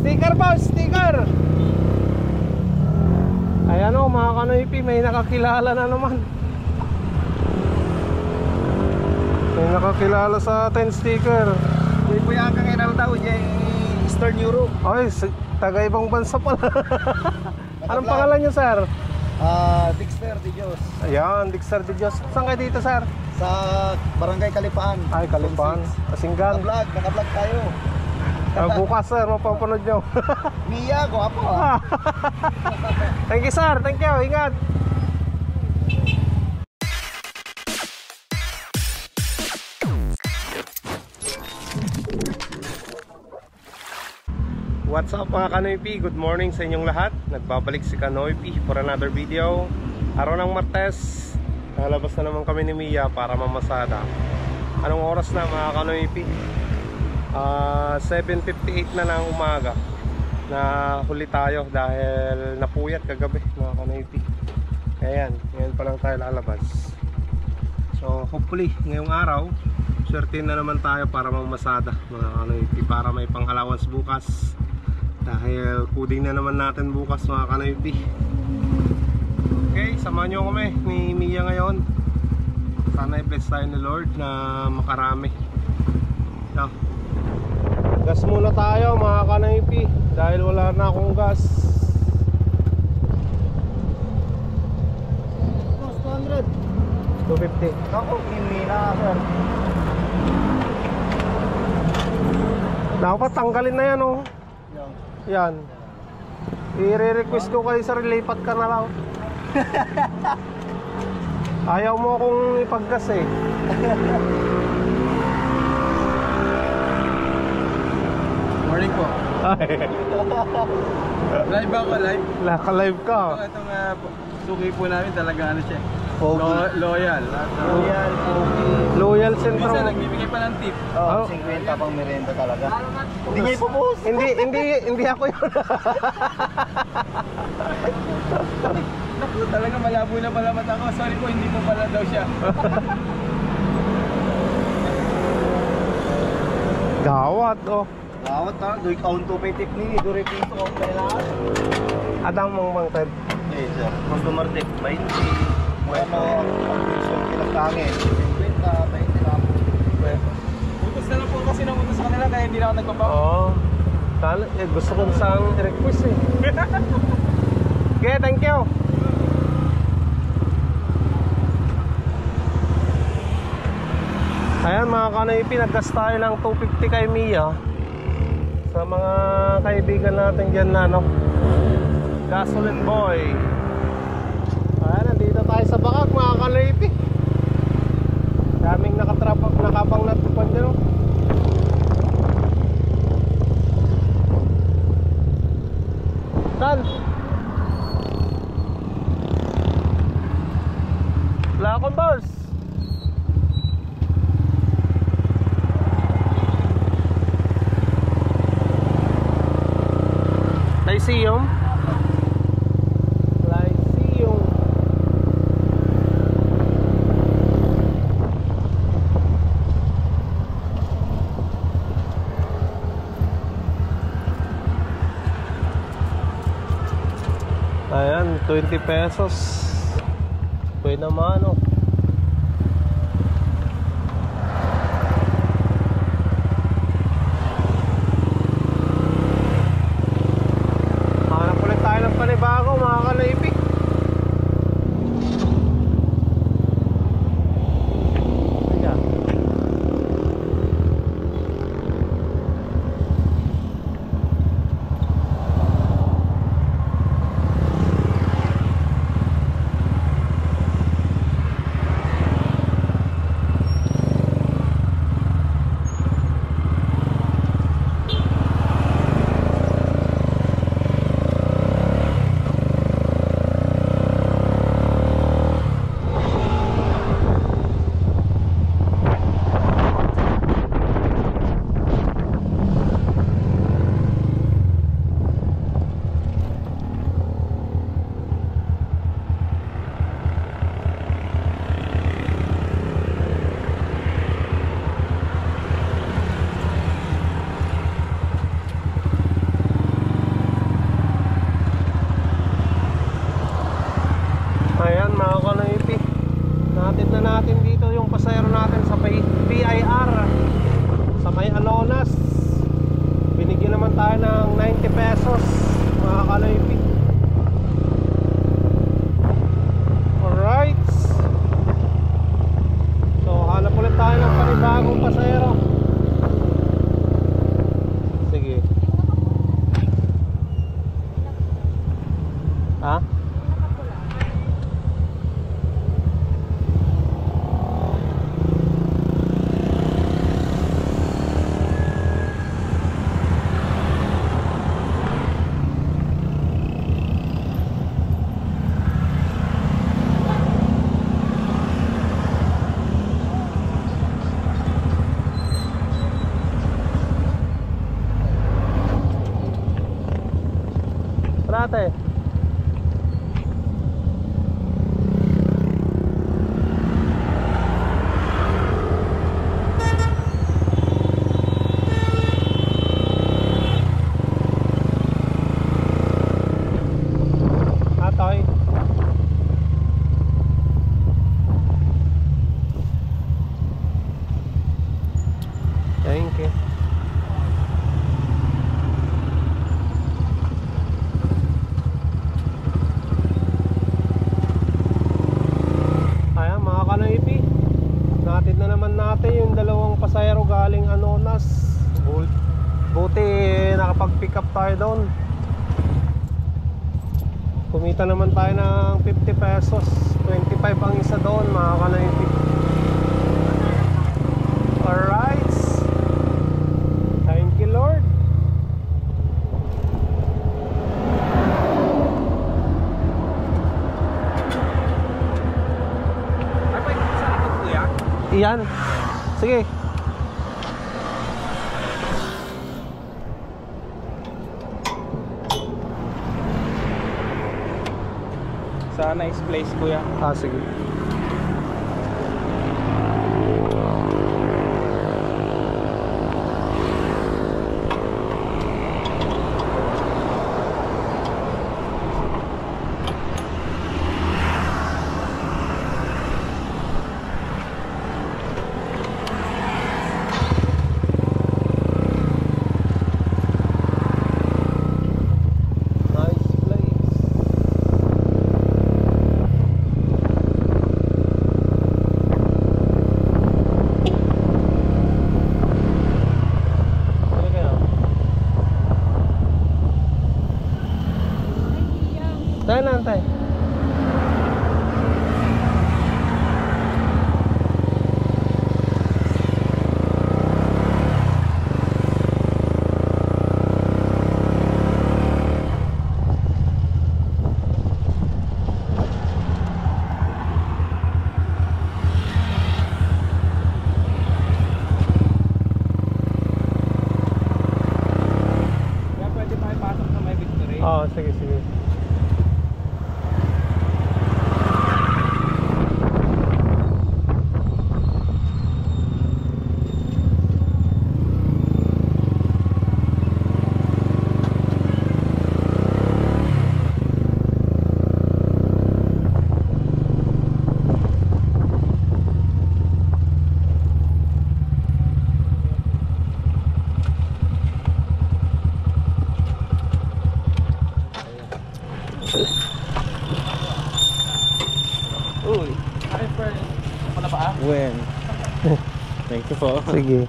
Sticker boss, sticker. Ayan o mga kanoypi, may nakakilala na naman. May nakakilala sa atin, sticker. Hindi po yung kang inal daw, Eastern Europe. Ay, taga ibang bansa pala. Anong pangalan nyo, sir? Dexter de Dios. Ayan, Dexter de Dios. Saan kayo dito, sir? Sa Barangay Kalipaan. Ay, Kalipaan, Asinggan. Naka-vlog tayo. Bukas, sir, mapapanood nyo. Mia, guwapo ah. Thank you, sir, thank you, ingat. What's up mga Kanoypi? Good morning sa inyong lahat. Nagbabalik si Kanoypi for another video. Araw ng Martes, lalabas na naman kami ni Mia para mamasada. Anong oras na mga Kanoypi? 7:58 na ng umaga. Na huli tayo dahil napuyat kagabi mga Kanoypi. Kaya yan, ngayon pa lang tayo lalabas. So hopefully ngayong araw swerte na naman tayo para mamasada mga Kanoypi, para may pang-allowance bukas. Dahil coding na naman natin bukas mga Kanoypi. Okay, samahan nyo kami ni Mia ngayon. Sana i-bless tayo ni Lord na makarami. So, gas muna tayo mga Kanoypi dahil wala na akong gas. 200. 250. Ako, hindi na sir. Dapat tanggalin na yan oh. Yan. I-request ko kayo sir, lipat ka na lang. Ayaw mo akong ipaggas eh. Morning po. Live ako, live. Naka-live ka. Itong suki po namin talaga ano siya. Loyal. Loyal Sentro. Minsan nagbibigay pa ng tip. Oh, 50 pang merienda talaga. Hindi niya ipopost. Hindi ako yun. Naku, talaga malabo na pala mata ko. Sorry po, hindi po pala daw siya. Gawat oh. Gawat na, doy kaun to pay tip ni, do repiso ko kailangan. Adang mong mangted. Yes sir. Customer tip 20. Bueno, ang piso pinagkangin. 50, 20 lang. Utos na lang po kasi namunta sa kanila kaya hindi na ako nagpapaw. Oo. Gusto ko sang request eh. Okay, thank you. Ayan mga Kanoypi, naggas tayo ng 250 kay Mia. Sa mga kaibigan natin dyan na no, Gasoline Boy. Ayan, nandito tayo sa Bakak mga Kanoypi. Daming nakabang natupan dyan no. Dan Lakon boss. Lyceum. Lyceum. Ayan, 20 pesos. Pwede naman oh. Panibago mga Kanoypi. Ayan. tayo ng 90 pesos mga kanoypi. Alright, so hanap ulit tayo ng panibagong pasahero. Sige. Ha? Ate. Atoy. Thank you. Natid na naman natin yung dalawang pasahero galing Anonas. Buti nakapag-pick up tayo doon. Kumita naman tayo ng 50 pesos. 25 ang isa doon mga kanoypi. Alright, thank you Lord. Iyan. Sige. Sa nice place kuya. Sige. Tayo na, tayo. Kaya pwede tayo pasok sa may Victory. Oo, sige, sige. Uy. Hi friend. Ako na ba? When? Thank you po. Sige.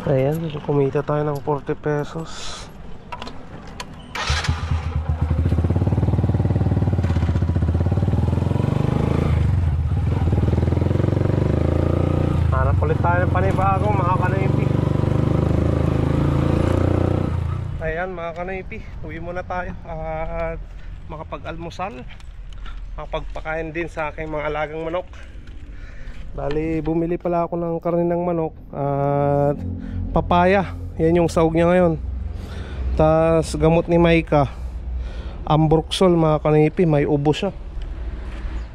Ayan, kumita tayo ng 40 pesos. Hanap ulit tayo ng panibago mga kanoypi. Ayan mga kanoypi, uwi muna tayo at makapag-almusal, makapagpakain din sa aking mga alagang manok. Bali, bumili pala ako ng karne ng manok at papaya. Yan yung sahog niya ngayon. Tas gamot ni Maika, Ambroxol mga kanipi. May ubo siya.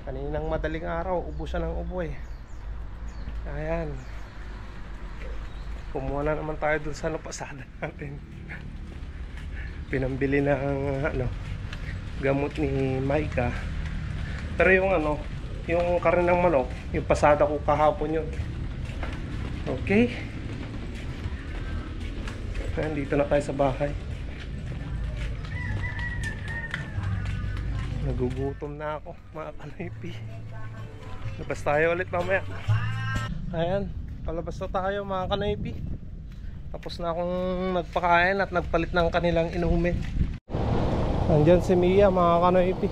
Kaninang madaling araw, ubo siya ng ubo eh. Ayan. Kumuha na naman tayo dun sa napasada natin. Pinambili ng gamot ni Maika. Pero yung yung karin ng manok, yung pasada ko kahapon yun. Okay. Nandito na tayo sa bahay. Nagugutom na ako, mga kanipi. Labas tayo ulit mamaya. Ayan, palabas na tayo mga kanipi. Tapos na akong nagpakain at nagpalit ng kanilang inumin. Nandyan si Mia mga kanipi.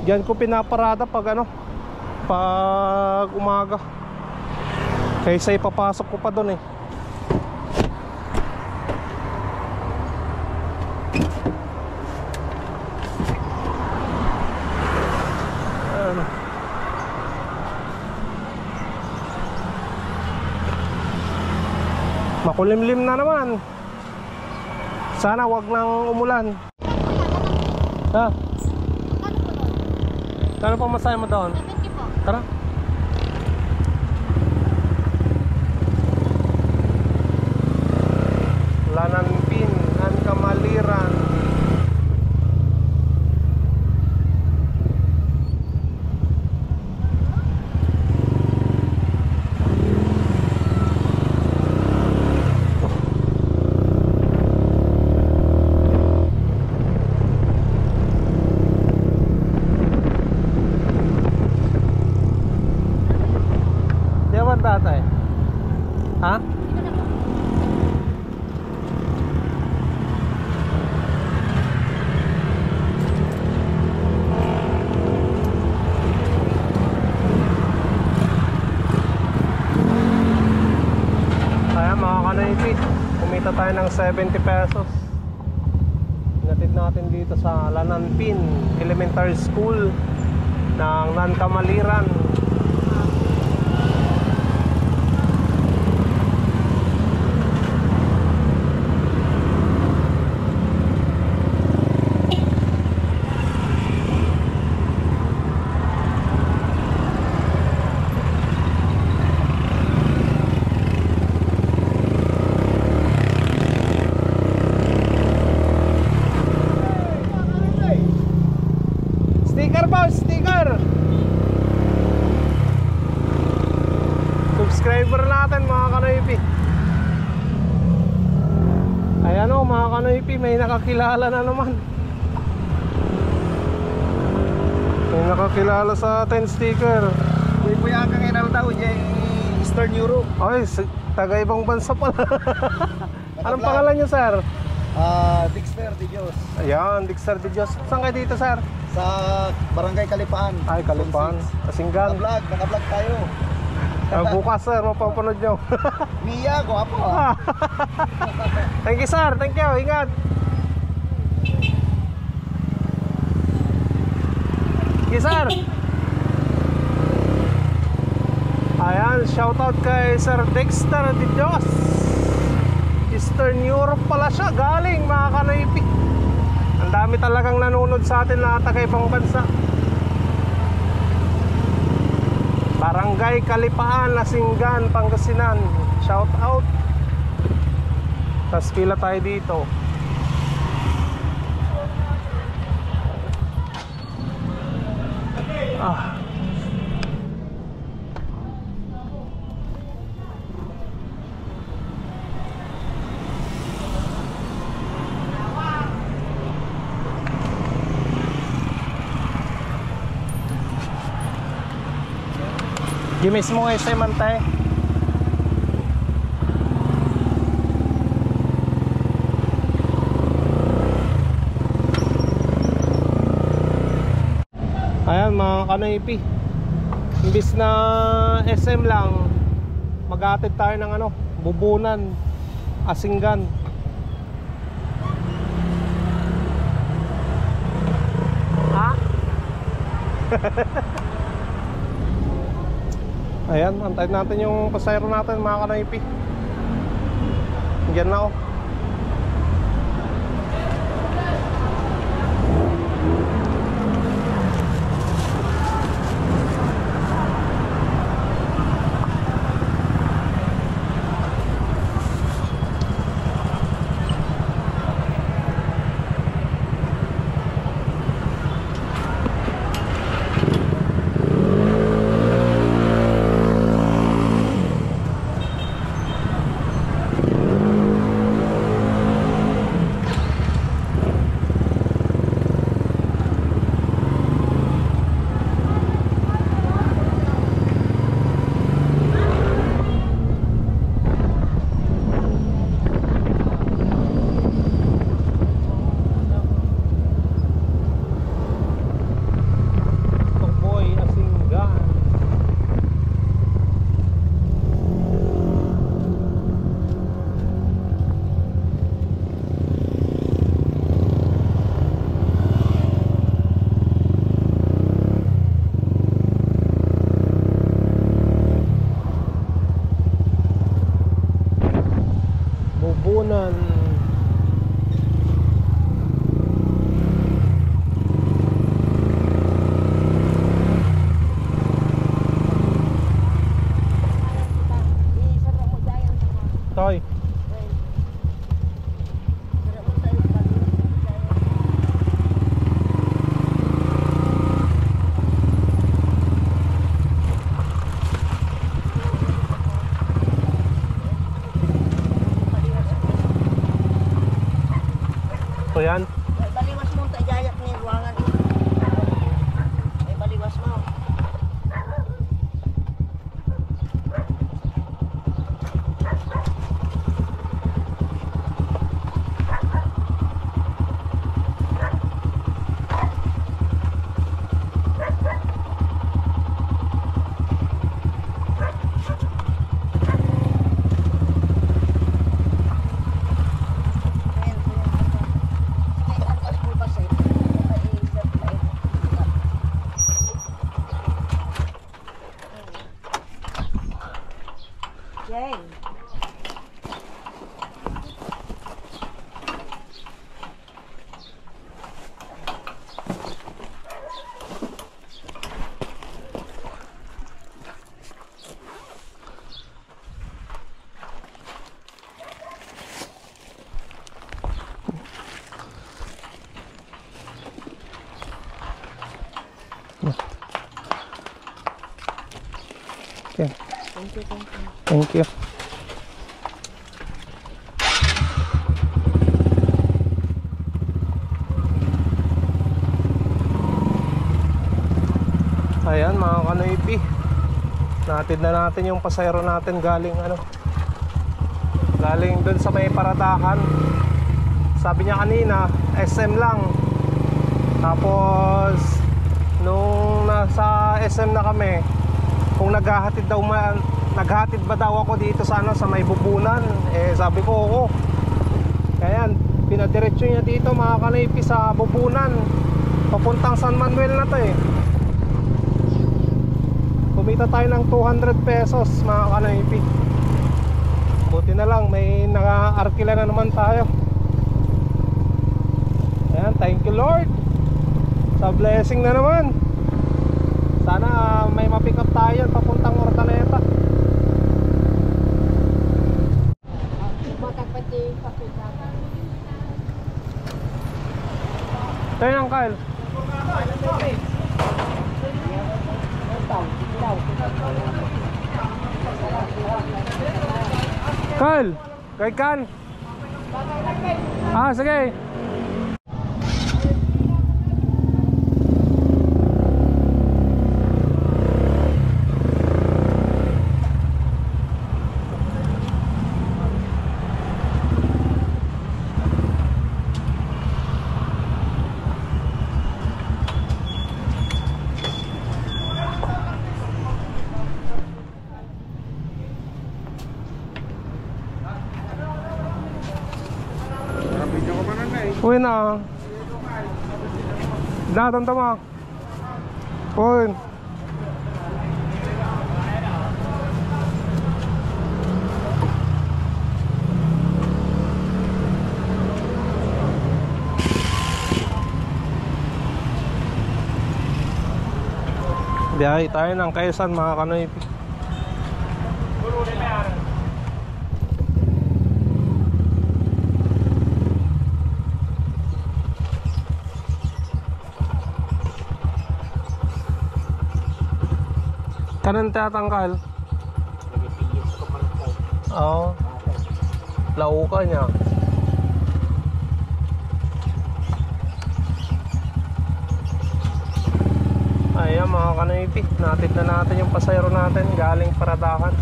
Diyan ko pinaparada pag pag umaga. Kaysa ipapasok ko pa doon eh. Makulimlim na naman. Sana wag nang umulan. Ha? Kano pa masaya mo doon? 70 po. Tara. Lananpin, Kamaliran. Tatay. Ha? Kaya mga kanipi, kumita tayo ng 70 pesos. Natid natin dito sa Lananpin Elementary School ng Kamaliran. Sticker boss, sticker. Subscriber natin mga kanoypi. Ayan o mga kanoypi, may nakakilala na naman. May nakakilala sa atin, sticker. Uy po yung kang inal daw dyan Eastern Europe. Ay, taga ibang bansa pala. Anong pangalan nyo, sir? Dexter de Dios. Ayan, Dexter de Dios. Saan kayo dito, sir? Sa Barangay Kalipaan. Ay, Kalipaan, Asinggan. Naka-vlog tayo. Bukas, sir, mapapanood nyo. Mia, gwapo Thank you, sir. Thank you. Ingat. Thank you, sir. Ayan, shoutout kay Sir Dexter de Dios. Eastern Europe pala siya. Galing mga kanoypi. Ang dami talagang nanonood sa atin na taga ibang bansa. Barangay Kalipaan, Asinggan, Pangasinan. Shout out. Tas pila tayo dito. Di mismo SM Antay. Ayan mga kanoypi, imbis na SM lang, mag-aatid tayo ng Bubunan, Asinggan. Ha? Ayan, antayin natin yung pasayro natin mga kanoypi. Diyan na ako. yan? May baliwas mo, tajayak ni ruangan. May baliwas mo. Jay. Okay. Thank you, thank you. Thank you. Ayan mga kanoypi, natid na natin yung pasayro natin galing galing dun sa may paradahan. Sabi niya kanina SM lang, tapos nung nasa SM na kami, kung naghahatid ba daw ako dito sa sa may Bubunan, sabi ko oo. Kaya pinadiretso niya dito mga kanoypi sa Bubunan, papuntang San Manuel na to Kumita tayo ng 200 pesos mga kanoypi. Buti na lang may naka-arkila na naman tayo. Ayan, thank you Lord sa blessing na naman. Sana may ma-pick up tayo papuntang Hortaleta. Tayo ng Kyle. Kyle, kay Kan. Sige. Uy na. Tama. Uy. Biyahe tayo ng Quezon mga kanoypi. Kanan tatangkal? Oo. Lauka niya. Ayan mga kanoypi, natid na natin yung pasayro natin galing paradahan.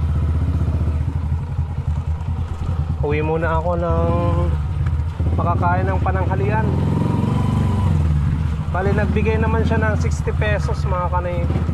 Uwi muna ako ng makakain ng pananghalian. Bali nagbigay naman siya ng 60 pesos mga kanoypi.